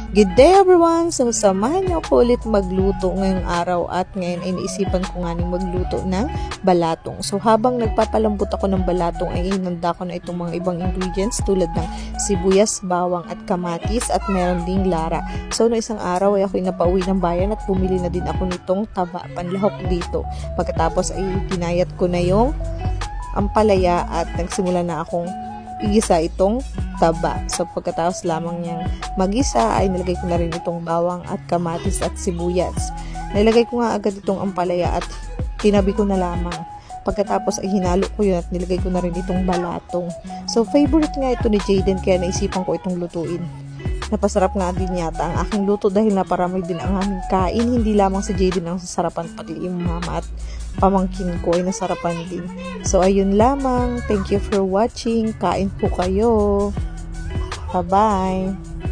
Good day everyone! So samahan niyo ako ulit magluto ngayong araw at ngayon ay naisipan ko nga ning magluto ng balatong. So habang nagpapalambot ako ng balatong ay hinanda ko na itong mga ibang ingredients tulad ng sibuyas, bawang at kamatis at meron ding lara. So no isang araw ay ako'y napauwi ng bayan at bumili na din ako nitong taba panlahok dito. Pagkatapos ay tinayat ko na yung ampalaya at nagsimula na akong igisa itong taba. So pagkatapos lamang niyang magisa ay nilagay ko na rin itong bawang at kamatis at sibuyas. Nilagay ko nga agad itong ampalaya at tinabi ko na lamang. Pagkatapos ay hinalo ko yun at nilagay ko na rin itong balatong. So favorite nga ito ni Jaden kaya naisipan ko itong lutuin. Napasarap nga din yata ang aking luto dahil naparami din ang aming kain. Hindi lamang si Jaden ang sasarapan, pati yung mama at pamangkin ko ay nasarapan din. So ayun lamang. Thank you for watching. Kain po kayo. Bye-bye.